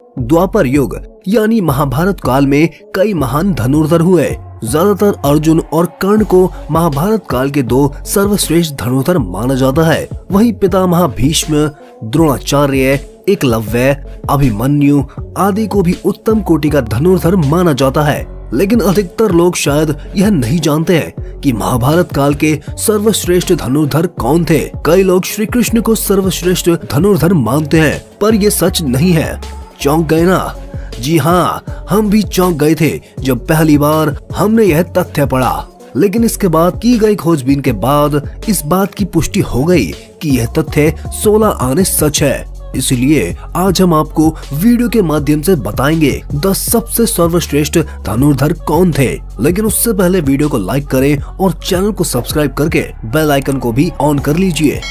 द्वापर युग यानी महाभारत काल में कई महान धनुर्धर हुए। ज्यादातर अर्जुन और कर्ण को महाभारत काल के दो सर्वश्रेष्ठ धनुर्धर माना जाता है। वहीं पितामह भीष्म, द्रोणाचार्य, एकलव्य, अभिमन्यु आदि को भी उत्तम कोटि का धनुर्धर माना जाता है। लेकिन अधिकतर लोग शायद यह नहीं जानते हैं कि महाभारत काल के सर्वश्रेष्ठ धनुर्धर कौन थे। कई लोग श्री कृष्ण को सर्वश्रेष्ठ धनुर्धर मानते हैं, पर यह सच नहीं है। चौंक गए ना? जी हाँ, हम भी चौंक गए थे जब पहली बार हमने यह तथ्य पढ़ा। लेकिन इसके बाद की गई खोजबीन के बाद इस बात की पुष्टि हो गई कि यह तथ्य 16 आने सच है। इसलिए आज हम आपको वीडियो के माध्यम से बताएंगे 10 सबसे सर्वश्रेष्ठ धनुर्धर कौन थे। लेकिन उससे पहले वीडियो को लाइक करें और चैनल को सब्सक्राइब करके बेल आइकन को भी ऑन कर लीजिए।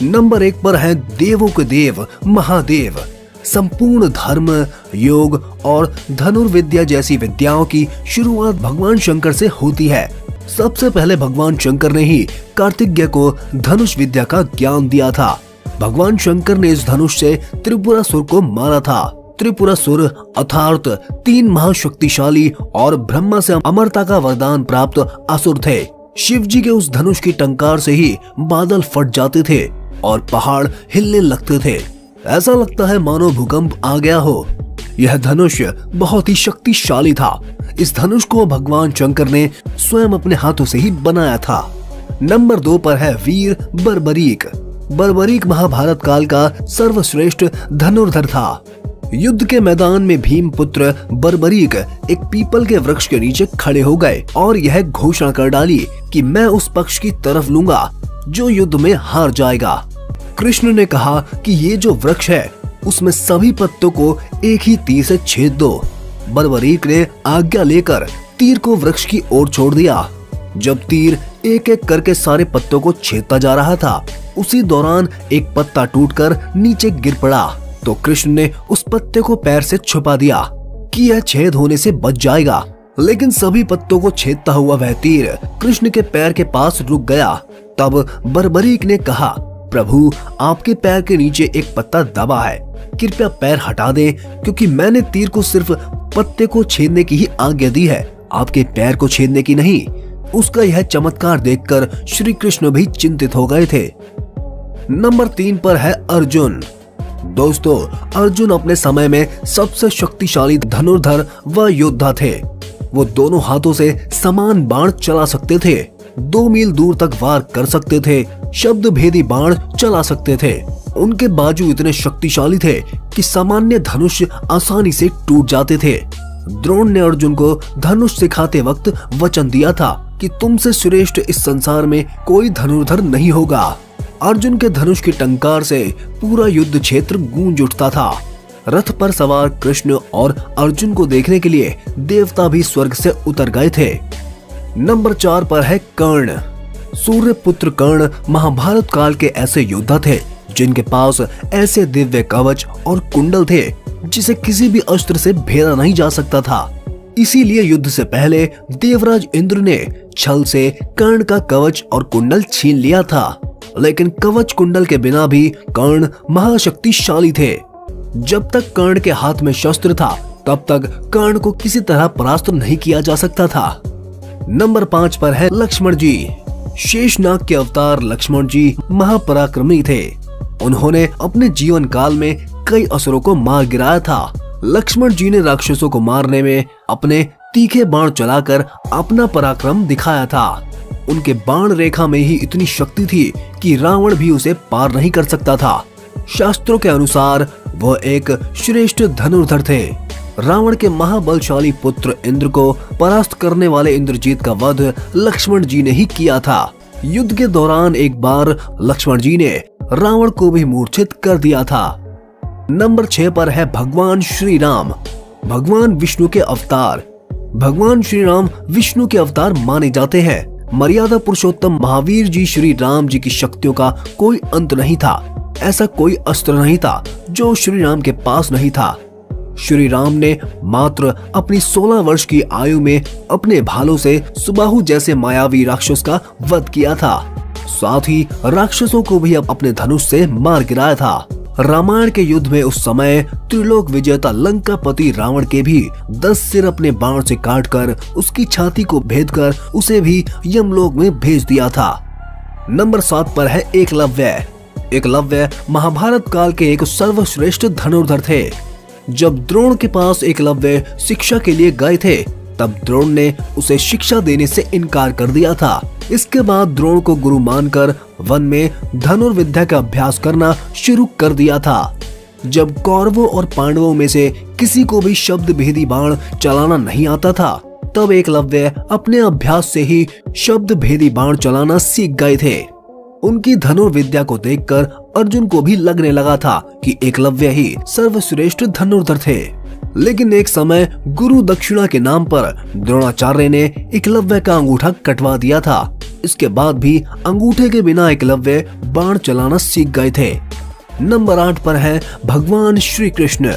नंबर 1 पर है देवों के देव महादेव। संपूर्ण धर्म, योग और धनुर्विद्या जैसी विद्याओं की शुरुआत भगवान शंकर से होती है। सबसे पहले भगवान शंकर ने ही कार्तिकेय को धनुष विद्या का ज्ञान दिया था। भगवान शंकर ने इस धनुष से त्रिपुरासुर को मारा था। त्रिपुरासुर अर्थात 3 महाशक्तिशाली और ब्रह्मा से अमरता का वरदान प्राप्त असुर थे। शिव जी के उस धनुष की टंकार से ही बादल फट जाते थे और पहाड़ हिलने लगते थे। ऐसा लगता है मानो भूकंप आ गया हो। यह धनुष बहुत ही शक्तिशाली था। इस धनुष को भगवान शंकर ने स्वयं अपने हाथों से ही बनाया था। नंबर 2 पर है वीर बर्बरीक। बर्बरीक महाभारत काल का सर्वश्रेष्ठ धनुर्धर था। युद्ध के मैदान में भीम पुत्र बर्बरीक एक पीपल के वृक्ष के नीचे खड़े हो गए और यह घोषणा कर डाली कि मैं उस पक्ष की तरफ लूंगा जो युद्ध में हार जाएगा। कृष्ण ने कहा कि ये जो वृक्ष है उसमें सभी पत्तों को एक ही तीर से छेद दो। बर्बरीक ने आज्ञा लेकर तीर को वृक्ष की ओर छोड़ दिया। जब तीर एक एक करके सारे पत्तों को छेदता जा रहा था, उसी दौरान एक पत्ता टूटकर नीचे गिर पड़ा तो कृष्ण ने उस पत्ते को पैर से छुपा दिया कि यह छेद होने से बच जाएगा। लेकिन सभी पत्तों को छेदता हुआ वह तीर कृष्ण के पैर के पास रुक गया। तब बर्बरीक ने कहा, प्रभु आपके पैर के नीचे एक पत्ता दबा है, कृपया पैर हटा दें क्योंकि मैंने तीर को सिर्फ पत्ते को छेदने की ही आज्ञा दी है, आपके पैर को छेदने की नहीं। उसका यह चमत्कार देखकर श्री कृष्ण भी चिंतित हो गए थे। नंबर 3 पर है अर्जुन। दोस्तों, अर्जुन अपने समय में सबसे शक्तिशाली धनुर्धर व योद्धा थे। वो दोनों हाथों से समान बाण चला सकते थे, 2 मील दूर तक वार कर सकते थे, शब्द भेदी बाण चला सकते थे। उनके बाजू इतने शक्तिशाली थे कि सामान्य धनुष आसानी से टूट जाते थे। द्रोण ने अर्जुन को धनुष सिखाते वक्त वचन दिया था कि तुमसे श्रेष्ठ इस संसार में कोई धनुर्धर नहीं होगा। अर्जुन के धनुष की टंकार से पूरा युद्ध क्षेत्र गूंज उठता था। रथ पर सवार कृष्ण और अर्जुन को देखने के लिए देवता भी स्वर्ग से उतर गए थे। नंबर 4 पर है कर्ण। सूर्यपुत्र कर्ण महाभारत काल के ऐसे योद्धा थे जिनके पास ऐसे दिव्य कवच और कुंडल थे जिसे किसी भी अस्त्र से भेदा नहीं जा सकता था। इसीलिए युद्ध से पहले देवराज इंद्र ने छल से कर्ण का कवच और कुंडल छीन लिया था। लेकिन कवच कुंडल के बिना भी कर्ण महाशक्तिशाली थे। जब तक कर्ण के हाथ में शस्त्र था तब तक कर्ण को किसी तरह परास्त नहीं किया जा सकता था। नंबर 5 पर है लक्ष्मण जी। शेषनाग के अवतार लक्ष्मण जी महापराक्रमी थे। उन्होंने अपने जीवन काल में कई असुरों को मार गिराया था। लक्ष्मण जी ने राक्षसों को मारने में अपने तीखे बाण चलाकर अपना पराक्रम दिखाया था। उनके बाण रेखा में ही इतनी शक्ति थी कि रावण भी उसे पार नहीं कर सकता था। शास्त्रों के अनुसार वह एक श्रेष्ठ धनुर्धर थे। रावण के महाबलशाली पुत्र इंद्र को परास्त करने वाले इंद्रजीत का वध लक्ष्मण जी ने ही किया था। युद्ध के दौरान एक बार लक्ष्मण जी ने रावण को भी मूर्छित कर दिया था। नंबर 6 पर है भगवान श्री राम। भगवान विष्णु के अवतार। भगवान श्री राम विष्णु के अवतार माने जाते हैं। मर्यादा पुरुषोत्तम महावीर जी श्री राम जी की शक्तियों का कोई अंत नहीं था। ऐसा कोई अस्त्र नहीं था जो श्री राम के पास नहीं था। श्री राम ने मात्र अपनी 16 वर्ष की आयु में अपने भालों से सुबाहु जैसे मायावी राक्षस का वध किया था। साथ ही राक्षसों को भी अपने धनुष से मार गिराया था। रामायण के युद्ध में उस समय त्रिलोक विजेता लंकापति रावण के भी 10 सिर अपने बाण से काटकर उसकी छाती को भेदकर उसे भी यमलोक में भेज दिया था। नंबर 7 पर है एकलव्य। एकलव्य महाभारत काल के एक सर्वश्रेष्ठ धनुर्धर थे। जब द्रोण के पास एकलव्य शिक्षा के लिए गए थे, तब द्रोण ने उसे शिक्षा देने से इनकार कर दिया था। इसके बाद द्रोण को गुरु मानकर वन में धनुर्विद्या का अभ्यास करना शुरू कर दिया था। जब कौरवों और पांडवों में से किसी को भी शब्द भेदी बाण चलाना नहीं आता था, तब एकलव्य अपने अभ्यास से ही शब्द भेदी बाण चलाना सीख गए थे। उनकी धनुर्विद्या को देखकर अर्जुन को भी लगने लगा था कि एकलव्य ही सर्वश्रेष्ठ धनुर्धर थे। लेकिन एक समय गुरु दक्षिणा के नाम पर द्रोणाचार्य ने एकलव्य का अंगूठा कटवा दिया था। इसके बाद भी अंगूठे के बिना एकलव्य बाण चलाना सीख गए थे। नंबर 8 पर है भगवान श्री कृष्ण।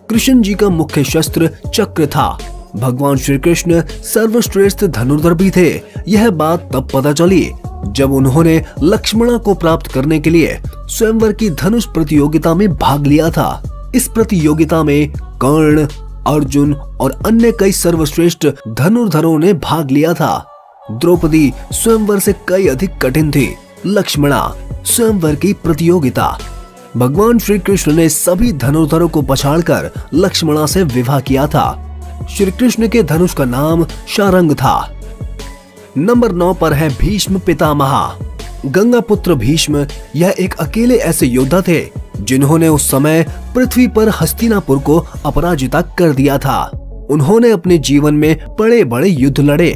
कृष्ण जी का मुख्य शस्त्र चक्र था। भगवान श्री कृष्ण सर्वश्रेष्ठ धनुर्धर भी थे। यह बात तब पता चली जब उन्होंने लक्ष्मणा को प्राप्त करने के लिए स्वयंवर की धनुष प्रतियोगिता में भाग लिया था। इस प्रतियोगिता में कर्ण, अर्जुन और अन्य कई सर्वश्रेष्ठ धनुर्धरों ने भाग लिया था। द्रौपदी स्वयंवर से कई अधिक कठिन थी। लक्ष्मणा स्वयंवर की प्रतियोगिता। भगवान श्री कृष्ण ने सभी धनुर्धरों को पछाड़कर लक्ष्मणा से विवाह किया था। श्री कृष्ण के धनुष का नाम शारंग था। नंबर 9 पर है भीष्म पितामह। गंगा पुत्र भीष्म यह एक अकेले ऐसे योद्धा थे जिन्होंने उस समय पृथ्वी पर हस्तिनापुर को अपराजिता कर दिया था। उन्होंने अपने जीवन में बड़े बड़े युद्ध लड़े।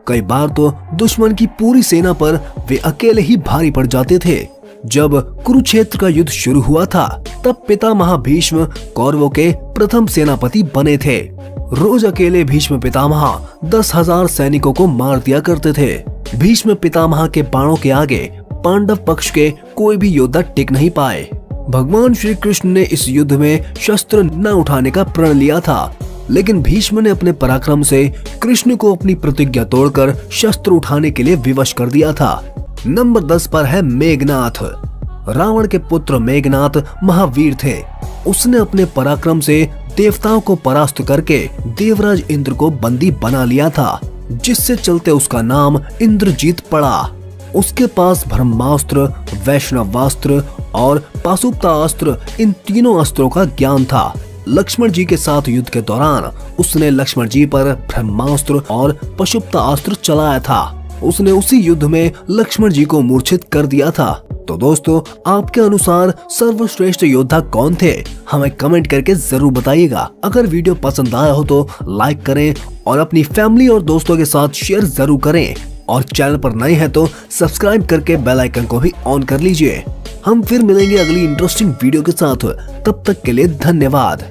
कई बार तो दुश्मन की पूरी सेना पर वे अकेले ही भारी पड़ जाते थे। जब कुरुक्षेत्र का युद्ध शुरू हुआ था, तब पितामह भीष्म कौरवों के प्रथम सेनापति बने थे। रोज अकेले भीष्म पितामह 10,000 सैनिकों को मार दिया करते थे। भीष्म पितामह के बाणों के आगे पांडव पक्ष के कोई भी योद्धा टिक नहीं पाए। भगवान श्री कृष्ण ने इस युद्ध में शस्त्र न उठाने का प्रण लिया था, लेकिन भीष्म ने अपने पराक्रम से कृष्ण को अपनी प्रतिज्ञा तोड़कर शस्त्र उठाने के लिए विवश कर दिया था। नंबर 10 पर है मेघनाथ। रावण के पुत्र मेघनाथ महावीर थे। उसने अपने पराक्रम से देवताओं को परास्त करके देवराज इंद्र को बंदी बना लिया था, जिससे चलते उसका नाम इंद्रजीत पड़ा। उसके पास ब्रह्मास्त्र, वैष्णवास्त्र और पाशुपतास्त्र, इन तीनों अस्त्रों का ज्ञान था। लक्ष्मण जी के साथ युद्ध के दौरान उसने लक्ष्मण जी पर ब्रह्मास्त्र और पाशुपतास्त्र चलाया था। उसने उसी युद्ध में लक्ष्मण जी को मूर्छित कर दिया था। तो दोस्तों, आपके अनुसार सर्वश्रेष्ठ योद्धा कौन थे? हमें कमेंट करके जरूर बताइएगा। अगर वीडियो पसंद आया हो तो लाइक करें और अपनी फैमिली और दोस्तों के साथ शेयर जरूर करें। और चैनल पर नए हैं तो सब्सक्राइब करके बेल आइकन को भी ऑन कर लीजिए। हम फिर मिलेंगे अगली इंटरेस्टिंग वीडियो के साथ। तब तक के लिए धन्यवाद।